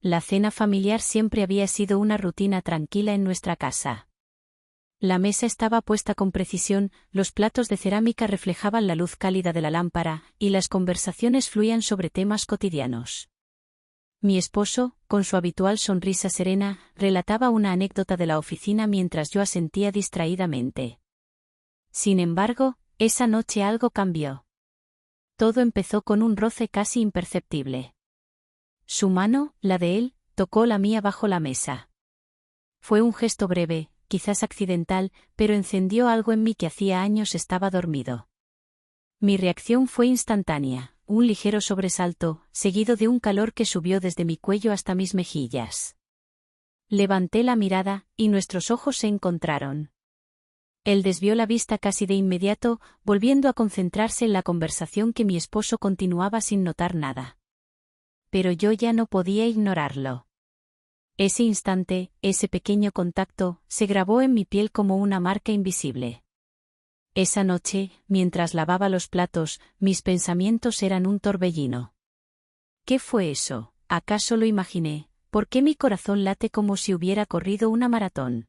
La cena familiar siempre había sido una rutina tranquila en nuestra casa. La mesa estaba puesta con precisión, los platos de cerámica reflejaban la luz cálida de la lámpara, y las conversaciones fluían sobre temas cotidianos. Mi esposo, con su habitual sonrisa serena, relataba una anécdota de la oficina mientras yo asentía distraídamente. Sin embargo, esa noche algo cambió. Todo empezó con un roce casi imperceptible. Su mano, la de él, tocó la mía bajo la mesa. Fue un gesto breve, quizás accidental, pero encendió algo en mí que hacía años estaba dormido. Mi reacción fue instantánea, un ligero sobresalto, seguido de un calor que subió desde mi cuello hasta mis mejillas. Levanté la mirada, y nuestros ojos se encontraron. Él desvió la vista casi de inmediato, volviendo a concentrarse en la conversación que mi esposo continuaba sin notar nada. Pero yo ya no podía ignorarlo. Ese instante, ese pequeño contacto, se grabó en mi piel como una marca invisible. Esa noche, mientras lavaba los platos, mis pensamientos eran un torbellino. ¿Qué fue eso? ¿Acaso lo imaginé? ¿Por qué mi corazón late como si hubiera corrido una maratón?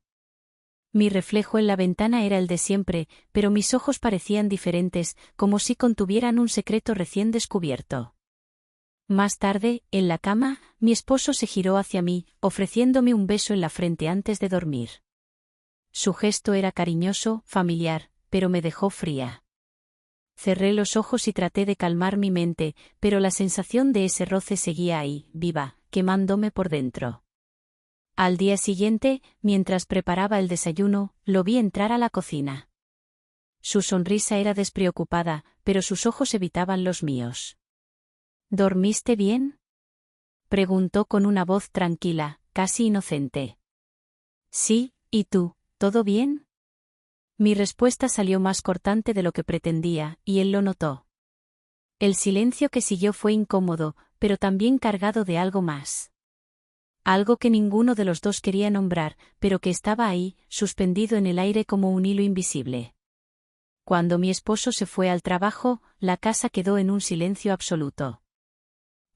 Mi reflejo en la ventana era el de siempre, pero mis ojos parecían diferentes, como si contuvieran un secreto recién descubierto. Más tarde, en la cama, mi esposo se giró hacia mí, ofreciéndome un beso en la frente antes de dormir. Su gesto era cariñoso, familiar, pero me dejó fría. Cerré los ojos y traté de calmar mi mente, pero la sensación de ese roce seguía ahí, viva, quemándome por dentro. Al día siguiente, mientras preparaba el desayuno, lo vi entrar a la cocina. Su sonrisa era despreocupada, pero sus ojos evitaban los míos. ¿Dormiste bien?, preguntó con una voz tranquila, casi inocente. Sí, ¿y tú, todo bien? Mi respuesta salió más cortante de lo que pretendía, y él lo notó. El silencio que siguió fue incómodo, pero también cargado de algo más. Algo que ninguno de los dos quería nombrar, pero que estaba ahí, suspendido en el aire como un hilo invisible. Cuando mi esposo se fue al trabajo, la casa quedó en un silencio absoluto.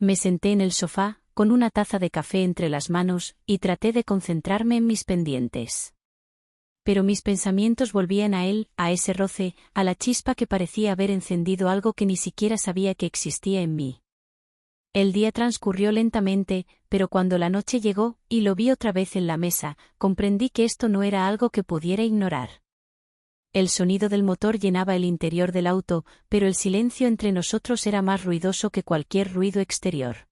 Me senté en el sofá, con una taza de café entre las manos, y traté de concentrarme en mis pendientes. Pero mis pensamientos volvían a él, a ese roce, a la chispa que parecía haber encendido algo que ni siquiera sabía que existía en mí. El día transcurrió lentamente, pero cuando la noche llegó, y lo vi otra vez en la mesa, comprendí que esto no era algo que pudiera ignorar. El sonido del motor llenaba el interior del auto, pero el silencio entre nosotros era más ruidoso que cualquier ruido exterior.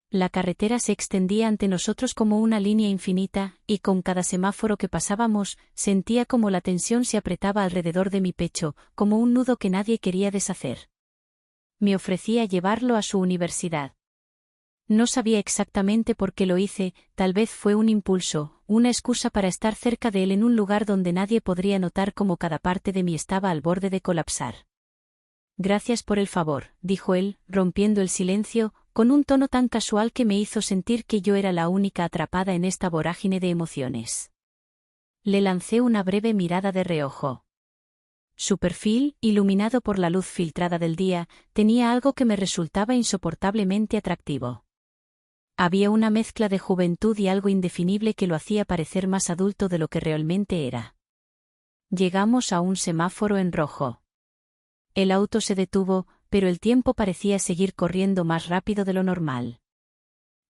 La carretera se extendía ante nosotros como una línea infinita, y con cada semáforo que pasábamos, sentía como la tensión se apretaba alrededor de mi pecho, como un nudo que nadie quería deshacer. Me ofrecía llevarlo a su universidad. No sabía exactamente por qué lo hice, tal vez fue un impulso, una excusa para estar cerca de él en un lugar donde nadie podría notar cómo cada parte de mí estaba al borde de colapsar. Gracias por el favor, dijo él, rompiendo el silencio, con un tono tan casual que me hizo sentir que yo era la única atrapada en esta vorágine de emociones. Le lancé una breve mirada de reojo. Su perfil, iluminado por la luz filtrada del día, tenía algo que me resultaba insoportablemente atractivo. Había una mezcla de juventud y algo indefinible que lo hacía parecer más adulto de lo que realmente era. Llegamos a un semáforo en rojo. El auto se detuvo, pero el tiempo parecía seguir corriendo más rápido de lo normal.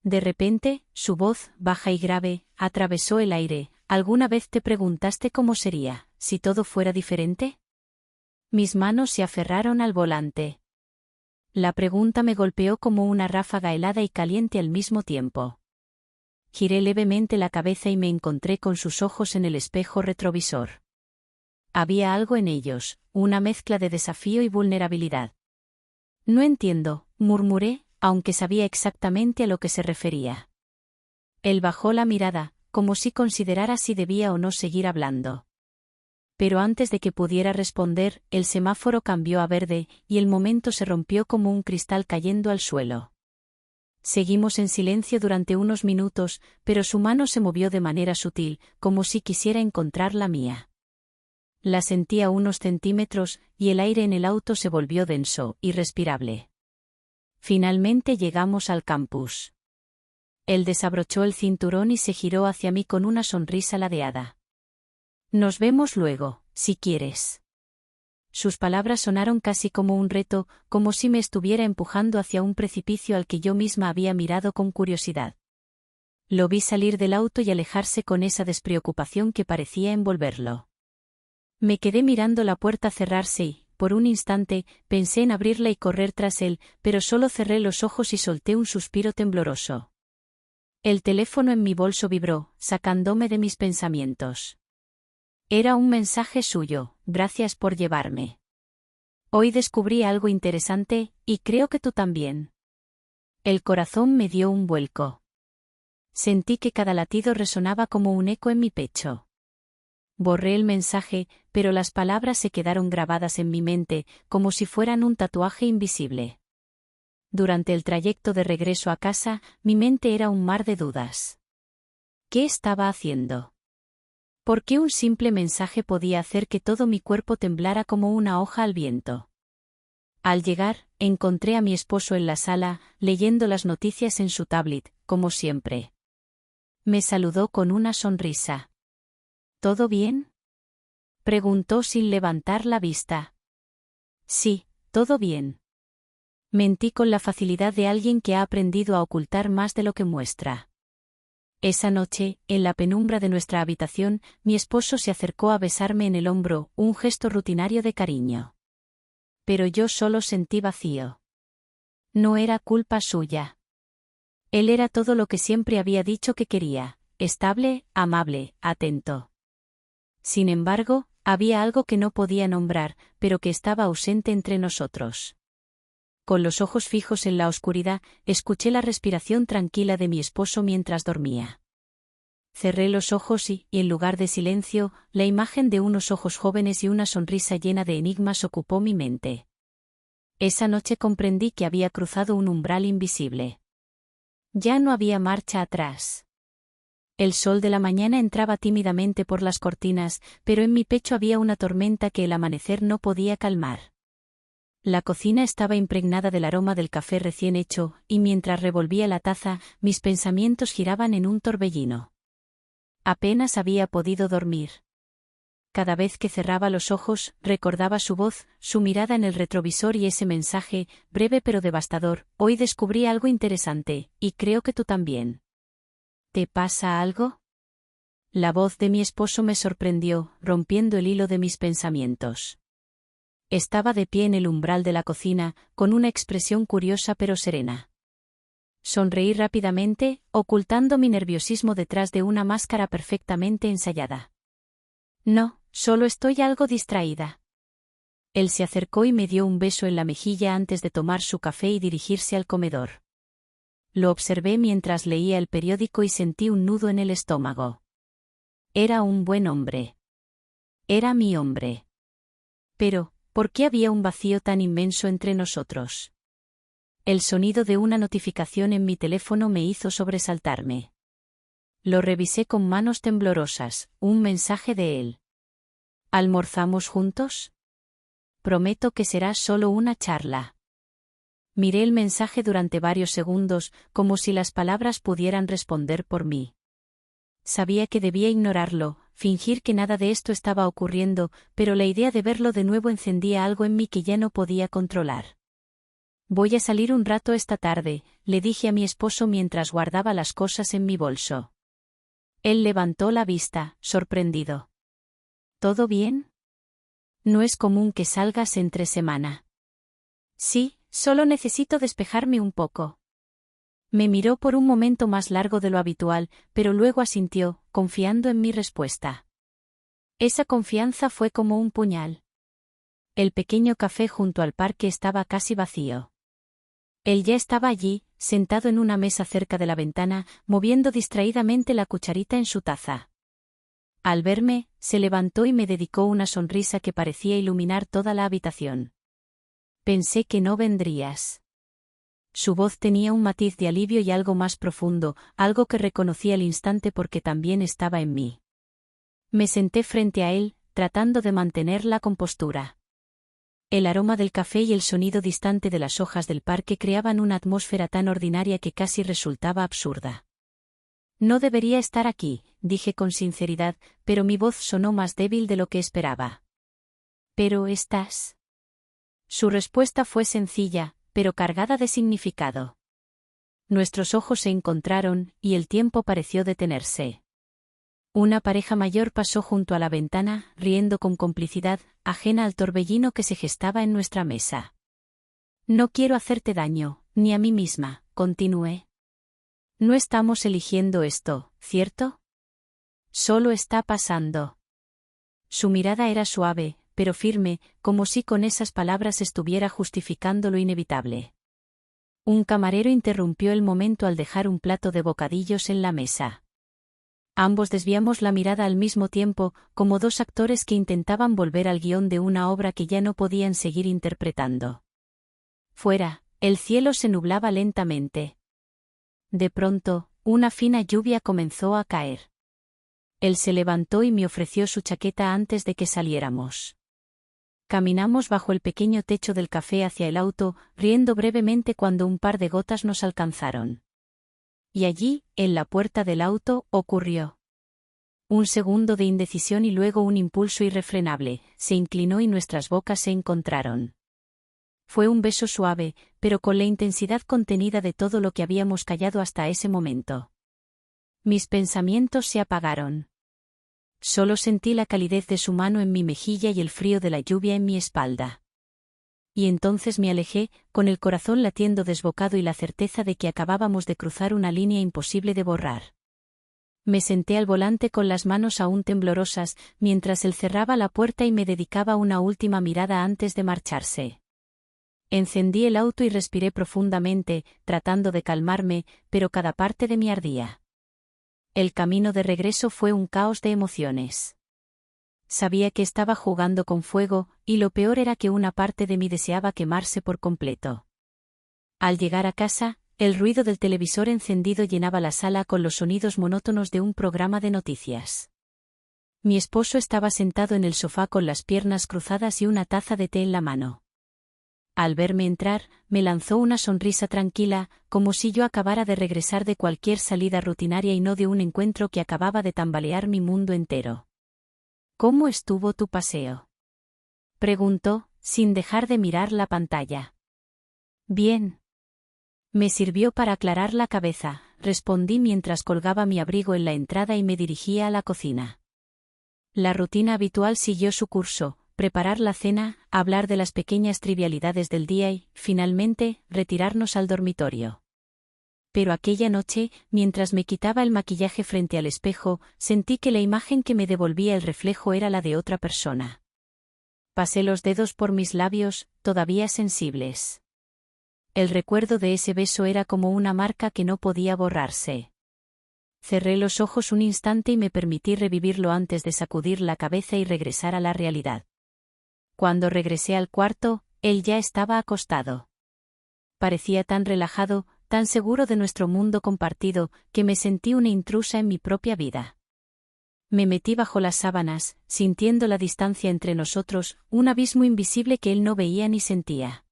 De repente, su voz, baja y grave, atravesó el aire. ¿Alguna vez te preguntaste cómo sería, si todo fuera diferente? Mis manos se aferraron al volante. La pregunta me golpeó como una ráfaga helada y caliente al mismo tiempo. Giré levemente la cabeza y me encontré con sus ojos en el espejo retrovisor. Había algo en ellos, una mezcla de desafío y vulnerabilidad. No entiendo, murmuré, aunque sabía exactamente a lo que se refería. Él bajó la mirada, como si considerara si debía o no seguir hablando. Pero antes de que pudiera responder, el semáforo cambió a verde, y el momento se rompió como un cristal cayendo al suelo. Seguimos en silencio durante unos minutos, pero su mano se movió de manera sutil, como si quisiera encontrar la mía. La sentí a unos centímetros, y el aire en el auto se volvió denso, irrespirable. Finalmente llegamos al campus. Él desabrochó el cinturón y se giró hacia mí con una sonrisa ladeada. Nos vemos luego, si quieres. Sus palabras sonaron casi como un reto, como si me estuviera empujando hacia un precipicio al que yo misma había mirado con curiosidad. Lo vi salir del auto y alejarse con esa despreocupación que parecía envolverlo. Me quedé mirando la puerta cerrarse y, por un instante, pensé en abrirla y correr tras él, pero solo cerré los ojos y solté un suspiro tembloroso. El teléfono en mi bolso vibró, sacándome de mis pensamientos. Era un mensaje suyo: gracias por llevarme. Hoy descubrí algo interesante, y creo que tú también. El corazón me dio un vuelco. Sentí que cada latido resonaba como un eco en mi pecho. Borré el mensaje, pero las palabras se quedaron grabadas en mi mente, como si fueran un tatuaje invisible. Durante el trayecto de regreso a casa, mi mente era un mar de dudas. ¿Qué estaba haciendo? ¿Por qué un simple mensaje podía hacer que todo mi cuerpo temblara como una hoja al viento? Al llegar, encontré a mi esposo en la sala, leyendo las noticias en su tablet, como siempre. Me saludó con una sonrisa. ¿Todo bien?, preguntó sin levantar la vista. Sí, todo bien. Mentí con la facilidad de alguien que ha aprendido a ocultar más de lo que muestra. Esa noche, en la penumbra de nuestra habitación, mi esposo se acercó a besarme en el hombro, un gesto rutinario de cariño. Pero yo solo sentí vacío. No era culpa suya. Él era todo lo que siempre había dicho que quería: estable, amable, atento. Sin embargo, había algo que no podía nombrar, pero que estaba ausente entre nosotros. Con los ojos fijos en la oscuridad, escuché la respiración tranquila de mi esposo mientras dormía. Cerré los ojos y, en lugar de silencio, la imagen de unos ojos jóvenes y una sonrisa llena de enigmas ocupó mi mente. Esa noche comprendí que había cruzado un umbral invisible. Ya no había marcha atrás. El sol de la mañana entraba tímidamente por las cortinas, pero en mi pecho había una tormenta que el amanecer no podía calmar. La cocina estaba impregnada del aroma del café recién hecho, y mientras revolvía la taza, mis pensamientos giraban en un torbellino. Apenas había podido dormir. Cada vez que cerraba los ojos, recordaba su voz, su mirada en el retrovisor y ese mensaje, breve pero devastador: hoy descubrí algo interesante, y creo que tú también. ¿Te pasa algo? La voz de mi esposo me sorprendió, rompiendo el hilo de mis pensamientos. Estaba de pie en el umbral de la cocina, con una expresión curiosa pero serena. Sonreí rápidamente, ocultando mi nerviosismo detrás de una máscara perfectamente ensayada. No, solo estoy algo distraída. Él se acercó y me dio un beso en la mejilla antes de tomar su café y dirigirse al comedor. Lo observé mientras leía el periódico y sentí un nudo en el estómago. Era un buen hombre. Era mi hombre. Pero, ¿por qué había un vacío tan inmenso entre nosotros? El sonido de una notificación en mi teléfono me hizo sobresaltarme. Lo revisé con manos temblorosas: un mensaje de él. ¿Almorzamos juntos? Prometo que será solo una charla. Miré el mensaje durante varios segundos, como si las palabras pudieran responder por mí. Sabía que debía ignorarlo, fingir que nada de esto estaba ocurriendo, pero la idea de verlo de nuevo encendía algo en mí que ya no podía controlar. Voy a salir un rato esta tarde, le dije a mi esposo mientras guardaba las cosas en mi bolso. Él levantó la vista, sorprendido. ¿Todo bien? No es común que salgas entre semana. Sí, solo necesito despejarme un poco. Me miró por un momento más largo de lo habitual, pero luego asintió, confiando en mi respuesta. Esa confianza fue como un puñal. El pequeño café junto al parque estaba casi vacío. Él ya estaba allí, sentado en una mesa cerca de la ventana, moviendo distraídamente la cucharita en su taza. Al verme, se levantó y me dedicó una sonrisa que parecía iluminar toda la habitación. Pensé que no vendrías. Su voz tenía un matiz de alivio y algo más profundo, algo que reconocí al instante porque también estaba en mí. Me senté frente a él, tratando de mantener la compostura. El aroma del café y el sonido distante de las hojas del parque creaban una atmósfera tan ordinaria que casi resultaba absurda. No debería estar aquí, dije con sinceridad, pero mi voz sonó más débil de lo que esperaba. ¿Pero estás? Su respuesta fue sencilla, pero cargada de significado. Nuestros ojos se encontraron, y el tiempo pareció detenerse. Una pareja mayor pasó junto a la ventana, riendo con complicidad, ajena al torbellino que se gestaba en nuestra mesa. No quiero hacerte daño, ni a mí misma, continué. No estamos eligiendo esto, ¿cierto? Solo está pasando. Su mirada era suave, pero firme, como si con esas palabras estuviera justificando lo inevitable. Un camarero interrumpió el momento al dejar un plato de bocadillos en la mesa. Ambos desviamos la mirada al mismo tiempo, como dos actores que intentaban volver al guión de una obra que ya no podían seguir interpretando. Fuera, el cielo se nublaba lentamente. De pronto, una fina lluvia comenzó a caer. Él se levantó y me ofreció su chaqueta antes de que saliéramos. Caminamos bajo el pequeño techo del café hacia el auto, riendo brevemente cuando un par de gotas nos alcanzaron. Y allí, en la puerta del auto, ocurrió. Un segundo de indecisión y luego un impulso irrefrenable, se inclinó y nuestras bocas se encontraron. Fue un beso suave, pero con la intensidad contenida de todo lo que habíamos callado hasta ese momento. Mis pensamientos se apagaron. Solo sentí la calidez de su mano en mi mejilla y el frío de la lluvia en mi espalda. Y entonces me alejé, con el corazón latiendo desbocado y la certeza de que acabábamos de cruzar una línea imposible de borrar. Me senté al volante con las manos aún temblorosas, mientras él cerraba la puerta y me dedicaba una última mirada antes de marcharse. Encendí el auto y respiré profundamente, tratando de calmarme, pero cada parte de mí ardía. El camino de regreso fue un caos de emociones. Sabía que estaba jugando con fuego, y lo peor era que una parte de mí deseaba quemarse por completo. Al llegar a casa, el ruido del televisor encendido llenaba la sala con los sonidos monótonos de un programa de noticias. Mi esposo estaba sentado en el sofá con las piernas cruzadas y una taza de té en la mano. Al verme entrar, me lanzó una sonrisa tranquila, como si yo acabara de regresar de cualquier salida rutinaria y no de un encuentro que acababa de tambalear mi mundo entero. ¿Cómo estuvo tu paseo?, preguntó, sin dejar de mirar la pantalla. Bien. Me sirvió para aclarar la cabeza, respondí mientras colgaba mi abrigo en la entrada y me dirigía a la cocina. La rutina habitual siguió su curso: preparar la cena, hablar de las pequeñas trivialidades del día y, finalmente, retirarnos al dormitorio. Pero aquella noche, mientras me quitaba el maquillaje frente al espejo, sentí que la imagen que me devolvía el reflejo era la de otra persona. Pasé los dedos por mis labios, todavía sensibles. El recuerdo de ese beso era como una marca que no podía borrarse. Cerré los ojos un instante y me permití revivirlo antes de sacudir la cabeza y regresar a la realidad. Cuando regresé al cuarto, él ya estaba acostado. Parecía tan relajado, tan seguro de nuestro mundo compartido, que me sentí una intrusa en mi propia vida. Me metí bajo las sábanas, sintiendo la distancia entre nosotros, un abismo invisible que él no veía ni sentía.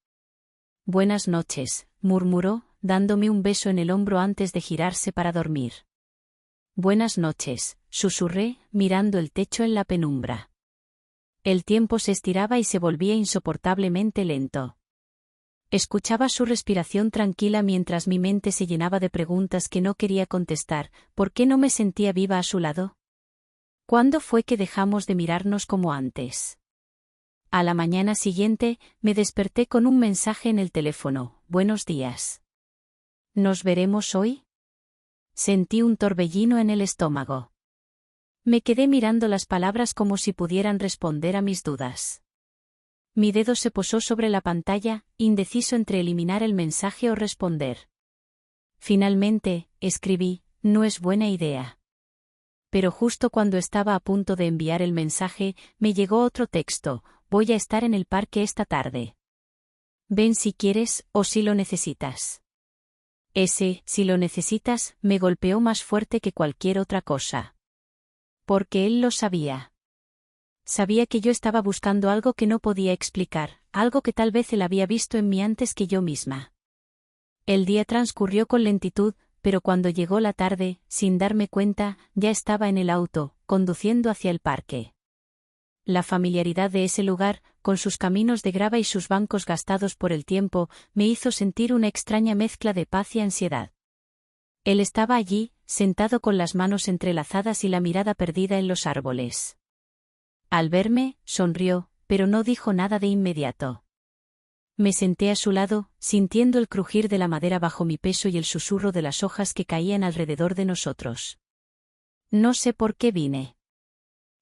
Buenas noches, murmuró, dándome un beso en el hombro antes de girarse para dormir. Buenas noches, susurré, mirando el techo en la penumbra. El tiempo se estiraba y se volvía insoportablemente lento. Escuchaba su respiración tranquila mientras mi mente se llenaba de preguntas que no quería contestar. ¿Por qué no me sentía viva a su lado? ¿Cuándo fue que dejamos de mirarnos como antes? A la mañana siguiente, me desperté con un mensaje en el teléfono: Buenos días. ¿Nos veremos hoy? Sentí un torbellino en el estómago. Me quedé mirando las palabras como si pudieran responder a mis dudas. Mi dedo se posó sobre la pantalla, indeciso entre eliminar el mensaje o responder. Finalmente, escribí: no es buena idea. Pero justo cuando estaba a punto de enviar el mensaje, me llegó otro texto: voy a estar en el parque esta tarde. Ven si quieres, o si lo necesitas. Ese, si lo necesitas, me golpeó más fuerte que cualquier otra cosa. Porque él lo sabía. Sabía que yo estaba buscando algo que no podía explicar, algo que tal vez él había visto en mí antes que yo misma. El día transcurrió con lentitud, pero cuando llegó la tarde, sin darme cuenta, ya estaba en el auto, conduciendo hacia el parque. La familiaridad de ese lugar, con sus caminos de grava y sus bancos gastados por el tiempo, me hizo sentir una extraña mezcla de paz y ansiedad. Él estaba allí, sentado con las manos entrelazadas y la mirada perdida en los árboles. Al verme, sonrió, pero no dijo nada de inmediato. Me senté a su lado, sintiendo el crujir de la madera bajo mi peso y el susurro de las hojas que caían alrededor de nosotros. No sé por qué vine.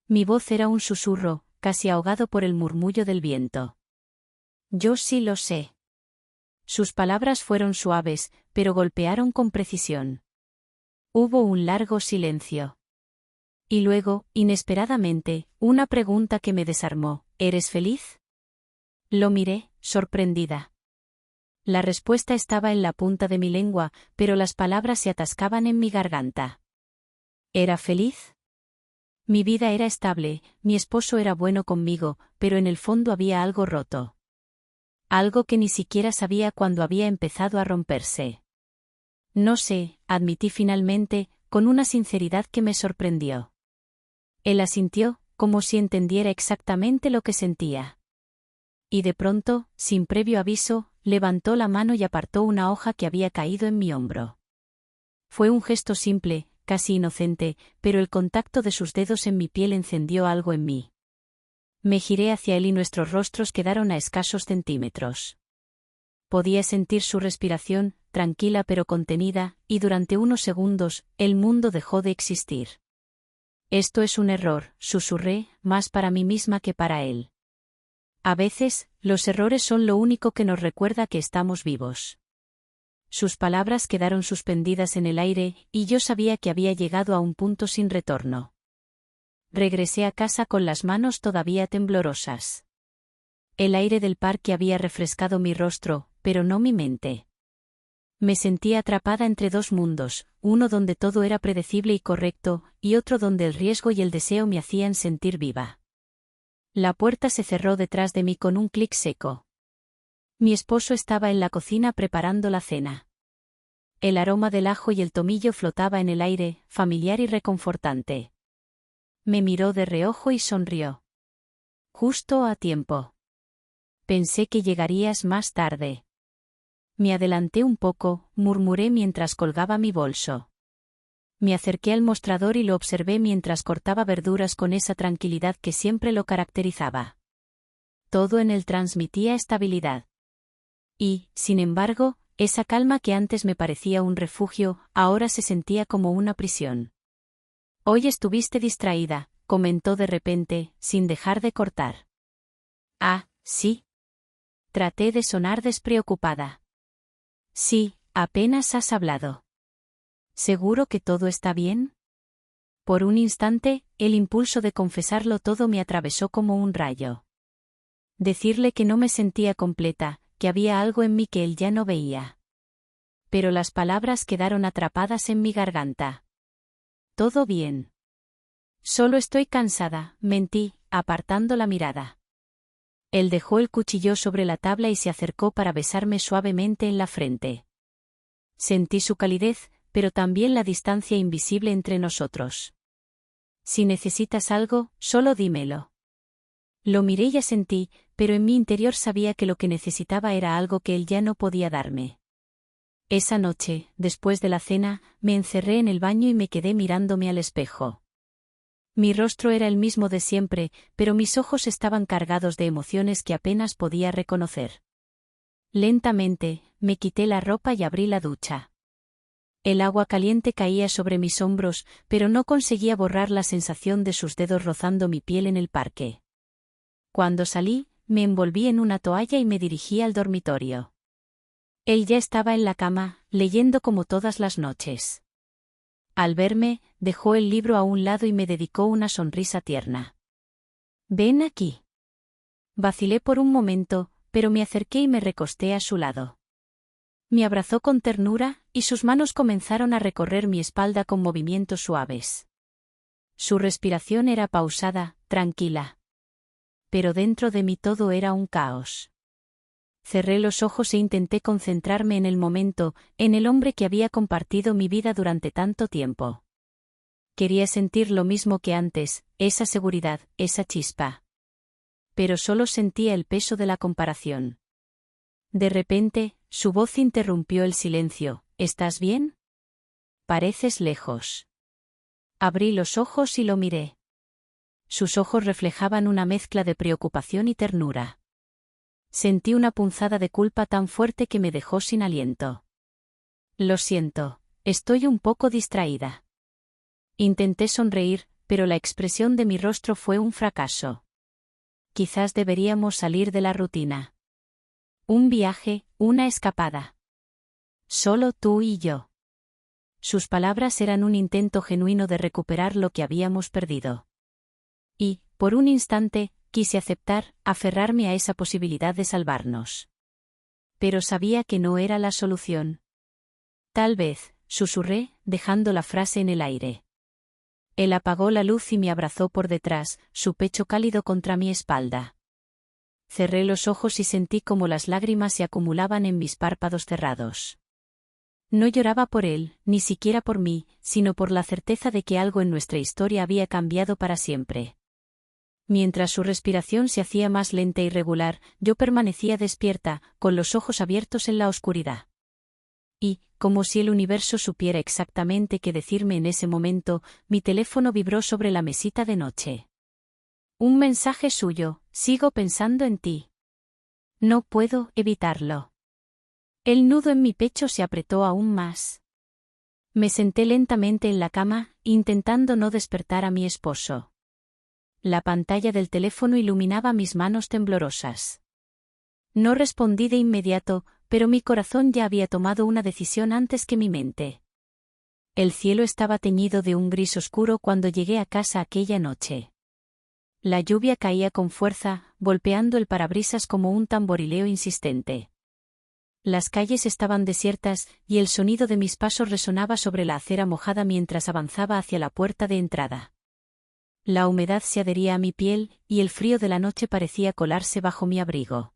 Mi voz era un susurro, casi ahogado por el murmullo del viento. Yo sí lo sé. Sus palabras fueron suaves, pero golpearon con precisión. Hubo un largo silencio. Y luego, inesperadamente, una pregunta que me desarmó: ¿eres feliz? Lo miré, sorprendida. La respuesta estaba en la punta de mi lengua, pero las palabras se atascaban en mi garganta. ¿Era feliz? Mi vida era estable, mi esposo era bueno conmigo, pero en el fondo había algo roto. Algo que ni siquiera sabía cuándo había empezado a romperse. No sé, admití finalmente, con una sinceridad que me sorprendió. Él asintió, como si entendiera exactamente lo que sentía. Y de pronto, sin previo aviso, levantó la mano y apartó una hoja que había caído en mi hombro. Fue un gesto simple, casi inocente, pero el contacto de sus dedos en mi piel encendió algo en mí. Me giré hacia él y nuestros rostros quedaron a escasos centímetros. Podía sentir su respiración, tranquila pero contenida, y durante unos segundos, el mundo dejó de existir. Esto es un error, susurré, más para mí misma que para él. A veces, los errores son lo único que nos recuerda que estamos vivos. Sus palabras quedaron suspendidas en el aire, y yo sabía que había llegado a un punto sin retorno. Regresé a casa con las manos todavía temblorosas. El aire del parque había refrescado mi rostro, pero no mi mente. Me sentía atrapada entre dos mundos, uno donde todo era predecible y correcto, y otro donde el riesgo y el deseo me hacían sentir viva. La puerta se cerró detrás de mí con un clic seco. Mi esposo estaba en la cocina preparando la cena. El aroma del ajo y el tomillo flotaba en el aire, familiar y reconfortante. Me miró de reojo y sonrió. Justo a tiempo. Pensé que llegarías más tarde. Me adelanté un poco, murmuré mientras colgaba mi bolso. Me acerqué al mostrador y lo observé mientras cortaba verduras con esa tranquilidad que siempre lo caracterizaba. Todo en él transmitía estabilidad. Y, sin embargo, esa calma que antes me parecía un refugio, ahora se sentía como una prisión. Hoy estuviste distraída, comentó de repente, sin dejar de cortar. Ah, sí. Traté de sonar despreocupada. Sí, apenas has hablado. ¿Seguro que todo está bien? Por un instante, el impulso de confesarlo todo me atravesó como un rayo. Decirle que no me sentía completa, que había algo en mí que él ya no veía. Pero las palabras quedaron atrapadas en mi garganta. Todo bien. Solo estoy cansada, mentí, apartando la mirada. Él dejó el cuchillo sobre la tabla y se acercó para besarme suavemente en la frente. Sentí su calidez, pero también la distancia invisible entre nosotros. Si necesitas algo, solo dímelo. Lo miré y asentí, pero en mi interior sabía que lo que necesitaba era algo que él ya no podía darme. Esa noche, después de la cena, me encerré en el baño y me quedé mirándome al espejo. Mi rostro era el mismo de siempre, pero mis ojos estaban cargados de emociones que apenas podía reconocer. Lentamente, me quité la ropa y abrí la ducha. El agua caliente caía sobre mis hombros, pero no conseguía borrar la sensación de sus dedos rozando mi piel en el parque. Cuando salí, me envolví en una toalla y me dirigí al dormitorio. Él ya estaba en la cama, leyendo como todas las noches. Al verme, dejó el libro a un lado y me dedicó una sonrisa tierna. «Ven aquí». Vacilé por un momento, pero me acerqué y me recosté a su lado. Me abrazó con ternura, y sus manos comenzaron a recorrer mi espalda con movimientos suaves. Su respiración era pausada, tranquila. Pero dentro de mí todo era un caos. Cerré los ojos e intenté concentrarme en el momento, en el hombre que había compartido mi vida durante tanto tiempo. Quería sentir lo mismo que antes, esa seguridad, esa chispa. Pero solo sentía el peso de la comparación. De repente, su voz interrumpió el silencio. ¿Estás bien? Pareces lejos. Abrí los ojos y lo miré. Sus ojos reflejaban una mezcla de preocupación y ternura. Sentí una punzada de culpa tan fuerte que me dejó sin aliento. Lo siento, estoy un poco distraída. Intenté sonreír, pero la expresión de mi rostro fue un fracaso. Quizás deberíamos salir de la rutina. Un viaje, una escapada. Solo tú y yo. Sus palabras eran un intento genuino de recuperar lo que habíamos perdido. Y, por un instante, quise aceptar, aferrarme a esa posibilidad de salvarnos. Pero sabía que no era la solución. Tal vez, susurré, dejando la frase en el aire. Él apagó la luz y me abrazó por detrás, su pecho cálido contra mi espalda. Cerré los ojos y sentí como las lágrimas se acumulaban en mis párpados cerrados. No lloraba por él, ni siquiera por mí, sino por la certeza de que algo en nuestra historia había cambiado para siempre. Mientras su respiración se hacía más lenta y regular, yo permanecía despierta, con los ojos abiertos en la oscuridad. Y, como si el universo supiera exactamente qué decirme en ese momento, mi teléfono vibró sobre la mesita de noche. Un mensaje suyo: sigo pensando en ti. No puedo evitarlo. El nudo en mi pecho se apretó aún más. Me senté lentamente en la cama, intentando no despertar a mi esposo. La pantalla del teléfono iluminaba mis manos temblorosas. No respondí de inmediato, pero mi corazón ya había tomado una decisión antes que mi mente. El cielo estaba teñido de un gris oscuro cuando llegué a casa aquella noche. La lluvia caía con fuerza, golpeando el parabrisas como un tamborileo insistente. Las calles estaban desiertas, y el sonido de mis pasos resonaba sobre la acera mojada mientras avanzaba hacia la puerta de entrada. La humedad se adhería a mi piel, y el frío de la noche parecía colarse bajo mi abrigo.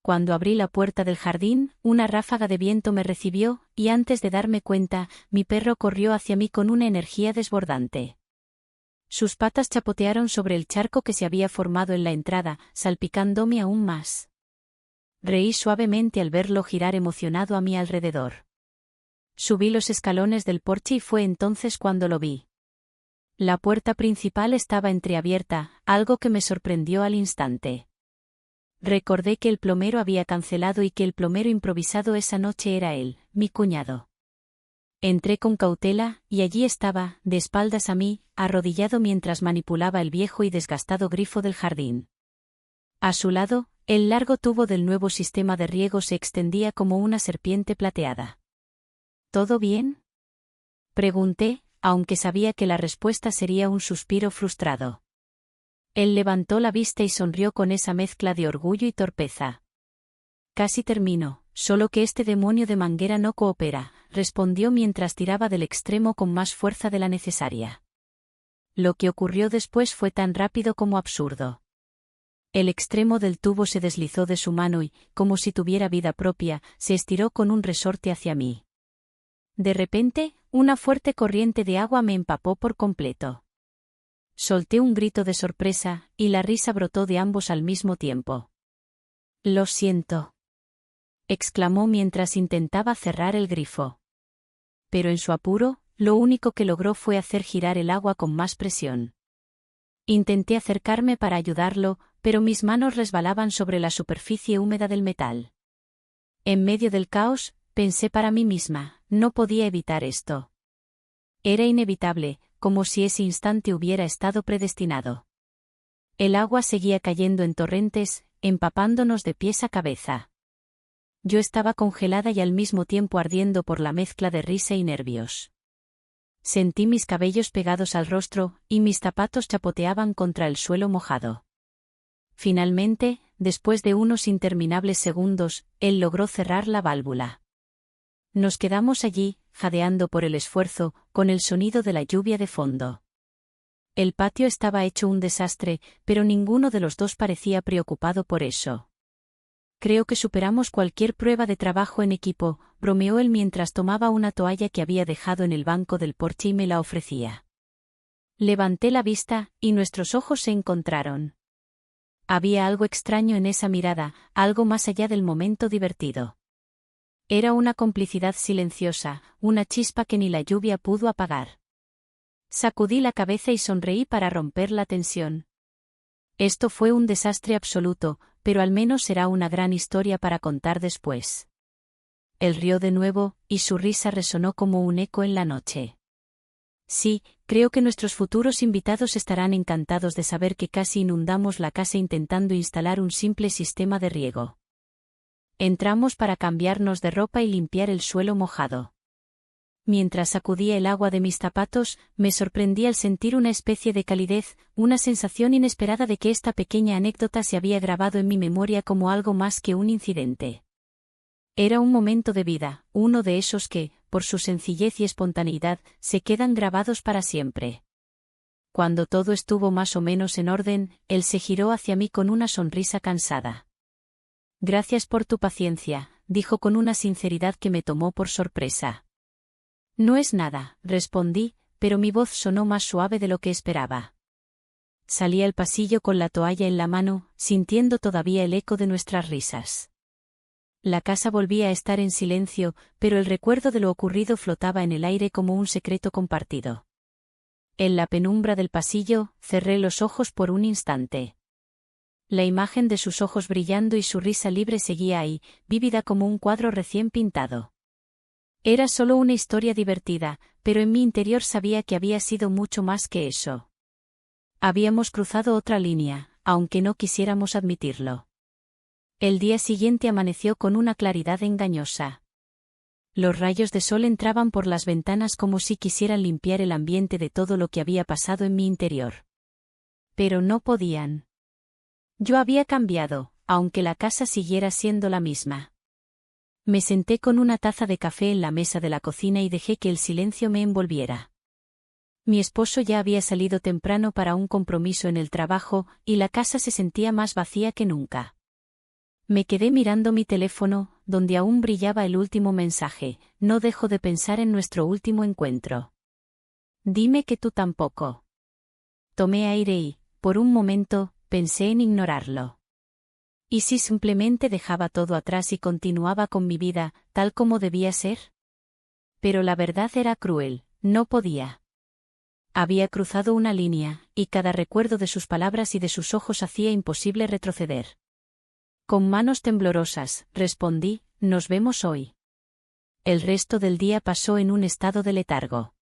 Cuando abrí la puerta del jardín, una ráfaga de viento me recibió, y antes de darme cuenta, mi perro corrió hacia mí con una energía desbordante. Sus patas chapotearon sobre el charco que se había formado en la entrada, salpicándome aún más. Reí suavemente al verlo girar emocionado a mi alrededor. Subí los escalones del porche y fue entonces cuando lo vi. La puerta principal estaba entreabierta, algo que me sorprendió al instante. Recordé que el plomero había cancelado y que el plomero improvisado esa noche era él, mi cuñado. Entré con cautela, y allí estaba, de espaldas a mí, arrodillado mientras manipulaba el viejo y desgastado grifo del jardín. A su lado, el largo tubo del nuevo sistema de riego se extendía como una serpiente plateada. ¿Todo bien?, pregunté, aunque sabía que la respuesta sería un suspiro frustrado. Él levantó la vista y sonrió con esa mezcla de orgullo y torpeza. Casi termino, solo que este demonio de manguera no coopera, respondió mientras tiraba del extremo con más fuerza de la necesaria. Lo que ocurrió después fue tan rápido como absurdo. El extremo del tubo se deslizó de su mano y, como si tuviera vida propia, se estiró con un resorte hacia mí. De repente, una fuerte corriente de agua me empapó por completo. Solté un grito de sorpresa, y la risa brotó de ambos al mismo tiempo. «Lo siento», exclamó mientras intentaba cerrar el grifo. Pero en su apuro, lo único que logró fue hacer girar el agua con más presión. Intenté acercarme para ayudarlo, pero mis manos resbalaban sobre la superficie húmeda del metal. En medio del caos, pensé para mí misma, no podía evitar esto. Era inevitable, como si ese instante hubiera estado predestinado. El agua seguía cayendo en torrentes, empapándonos de pies a cabeza. Yo estaba congelada y al mismo tiempo ardiendo por la mezcla de risa y nervios. Sentí mis cabellos pegados al rostro, y mis zapatos chapoteaban contra el suelo mojado. Finalmente, después de unos interminables segundos, él logró cerrar la válvula. Nos quedamos allí, jadeando por el esfuerzo, con el sonido de la lluvia de fondo. El patio estaba hecho un desastre, pero ninguno de los dos parecía preocupado por eso. Creo que superamos cualquier prueba de trabajo en equipo, bromeó él mientras tomaba una toalla que había dejado en el banco del porche y me la ofrecía. Levanté la vista, y nuestros ojos se encontraron. Había algo extraño en esa mirada, algo más allá del momento divertido. Era una complicidad silenciosa, una chispa que ni la lluvia pudo apagar. Sacudí la cabeza y sonreí para romper la tensión. Esto fue un desastre absoluto, pero al menos será una gran historia para contar después. Él rió de nuevo, y su risa resonó como un eco en la noche. Sí, creo que nuestros futuros invitados estarán encantados de saber que casi inundamos la casa intentando instalar un simple sistema de riego. Entramos para cambiarnos de ropa y limpiar el suelo mojado. Mientras sacudía el agua de mis zapatos, me sorprendí al sentir una especie de calidez, una sensación inesperada de que esta pequeña anécdota se había grabado en mi memoria como algo más que un incidente. Era un momento de vida, uno de esos que, por su sencillez y espontaneidad, se quedan grabados para siempre. Cuando todo estuvo más o menos en orden, él se giró hacia mí con una sonrisa cansada. Gracias por tu paciencia, dijo con una sinceridad que me tomó por sorpresa. No es nada, respondí, pero mi voz sonó más suave de lo que esperaba. Salí al pasillo con la toalla en la mano, sintiendo todavía el eco de nuestras risas. La casa volvía a estar en silencio, pero el recuerdo de lo ocurrido flotaba en el aire como un secreto compartido. En la penumbra del pasillo, cerré los ojos por un instante. La imagen de sus ojos brillando y su risa libre seguía ahí, vívida como un cuadro recién pintado. Era solo una historia divertida, pero en mi interior sabía que había sido mucho más que eso. Habíamos cruzado otra línea, aunque no quisiéramos admitirlo. El día siguiente amaneció con una claridad engañosa. Los rayos de sol entraban por las ventanas como si quisieran limpiar el ambiente de todo lo que había pasado en mi interior. Pero no podían. Yo había cambiado, aunque la casa siguiera siendo la misma. Me senté con una taza de café en la mesa de la cocina y dejé que el silencio me envolviera. Mi esposo ya había salido temprano para un compromiso en el trabajo, y la casa se sentía más vacía que nunca. Me quedé mirando mi teléfono, donde aún brillaba el último mensaje: no dejo de pensar en nuestro último encuentro. Dime que tú tampoco. Tomé aire y, por un momento, pensé en ignorarlo. ¿Y si simplemente dejaba todo atrás y continuaba con mi vida, tal como debía ser? Pero la verdad era cruel, no podía. Había cruzado una línea, y cada recuerdo de sus palabras y de sus ojos hacía imposible retroceder. Con manos temblorosas, respondí: nos vemos hoy. El resto del día pasó en un estado de letargo.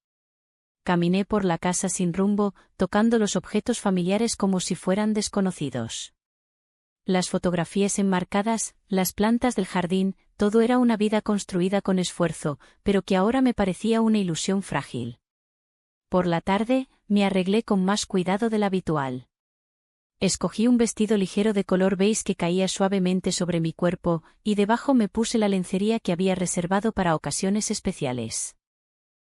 Caminé por la casa sin rumbo, tocando los objetos familiares como si fueran desconocidos. Las fotografías enmarcadas, las plantas del jardín, todo era una vida construida con esfuerzo, pero que ahora me parecía una ilusión frágil. Por la tarde, me arreglé con más cuidado del habitual. Escogí un vestido ligero de color beige que caía suavemente sobre mi cuerpo, y debajo me puse la lencería que había reservado para ocasiones especiales.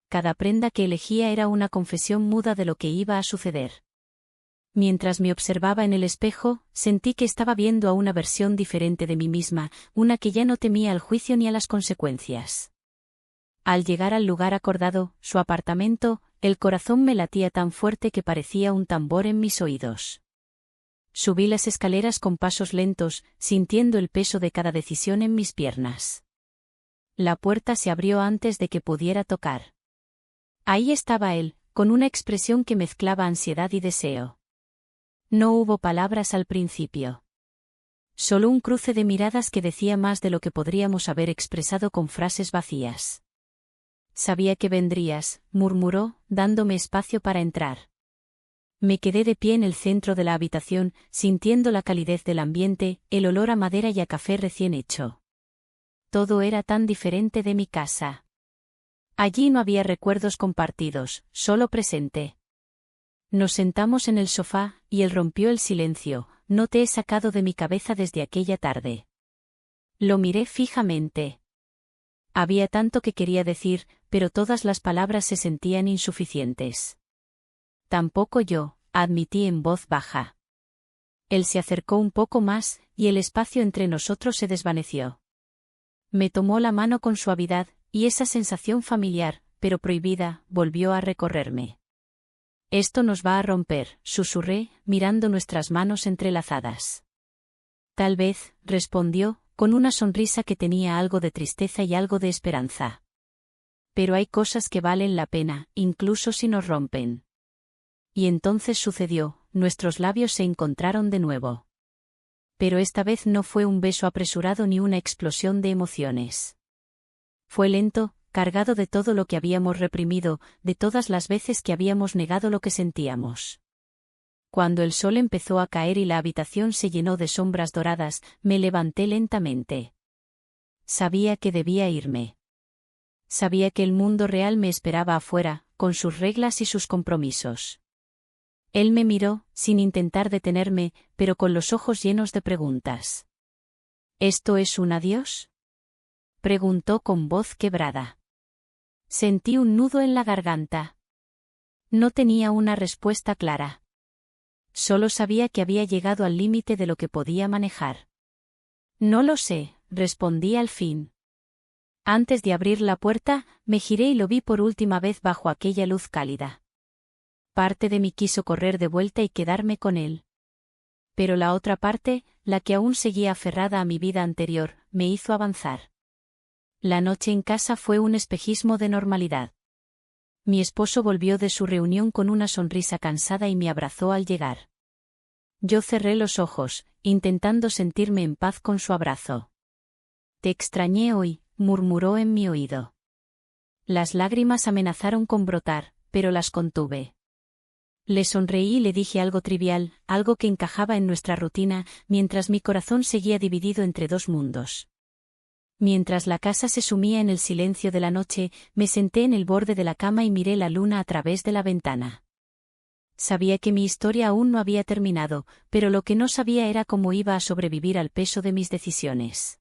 Cada prenda que elegía era una confesión muda de lo que iba a suceder. Mientras me observaba en el espejo, sentí que estaba viendo a una versión diferente de mí misma, una que ya no temía al juicio ni a las consecuencias. Al llegar al lugar acordado, su apartamento, el corazón me latía tan fuerte que parecía un tambor en mis oídos. Subí las escaleras con pasos lentos, sintiendo el peso de cada decisión en mis piernas. La puerta se abrió antes de que pudiera tocar. Ahí estaba él, con una expresión que mezclaba ansiedad y deseo. No hubo palabras al principio. Solo un cruce de miradas que decía más de lo que podríamos haber expresado con frases vacías. Sabía que vendrías, murmuró, dándome espacio para entrar. Me quedé de pie en el centro de la habitación, sintiendo la calidez del ambiente, el olor a madera y a café recién hecho. Todo era tan diferente de mi casa. Allí no había recuerdos compartidos, solo presente. Nos sentamos en el sofá, y él rompió el silencio: no te he sacado de mi cabeza desde aquella tarde. Lo miré fijamente. Había tanto que quería decir, pero todas las palabras se sentían insuficientes. Tampoco yo, admití en voz baja. Él se acercó un poco más, y el espacio entre nosotros se desvaneció. Me tomó la mano con suavidad, y esa sensación familiar, pero prohibida, volvió a recorrerme. Esto nos va a romper, susurré, mirando nuestras manos entrelazadas. Tal vez, respondió, con una sonrisa que tenía algo de tristeza y algo de esperanza. Pero hay cosas que valen la pena, incluso si nos rompen. Y entonces sucedió, nuestros labios se encontraron de nuevo. Pero esta vez no fue un beso apresurado ni una explosión de emociones. Fue lento, cargado de todo lo que habíamos reprimido, de todas las veces que habíamos negado lo que sentíamos. Cuando el sol empezó a caer y la habitación se llenó de sombras doradas, me levanté lentamente. Sabía que debía irme. Sabía que el mundo real me esperaba afuera, con sus reglas y sus compromisos. Él me miró, sin intentar detenerme, pero con los ojos llenos de preguntas. ¿Esto es un adiós?, preguntó con voz quebrada. Sentí un nudo en la garganta. No tenía una respuesta clara. Solo sabía que había llegado al límite de lo que podía manejar. No lo sé, respondí al fin. Antes de abrir la puerta, me giré y lo vi por última vez bajo aquella luz cálida. Parte de mí quiso correr de vuelta y quedarme con él. Pero la otra parte, la que aún seguía aferrada a mi vida anterior, me hizo avanzar. La noche en casa fue un espejismo de normalidad. Mi esposo volvió de su reunión con una sonrisa cansada y me abrazó al llegar. Yo cerré los ojos, intentando sentirme en paz con su abrazo. Te extrañé hoy, murmuró en mi oído. Las lágrimas amenazaron con brotar, pero las contuve. Le sonreí y le dije algo trivial, algo que encajaba en nuestra rutina, mientras mi corazón seguía dividido entre dos mundos. Mientras la casa se sumía en el silencio de la noche, me senté en el borde de la cama y miré la luna a través de la ventana. Sabía que mi historia aún no había terminado, pero lo que no sabía era cómo iba a sobrevivir al peso de mis decisiones.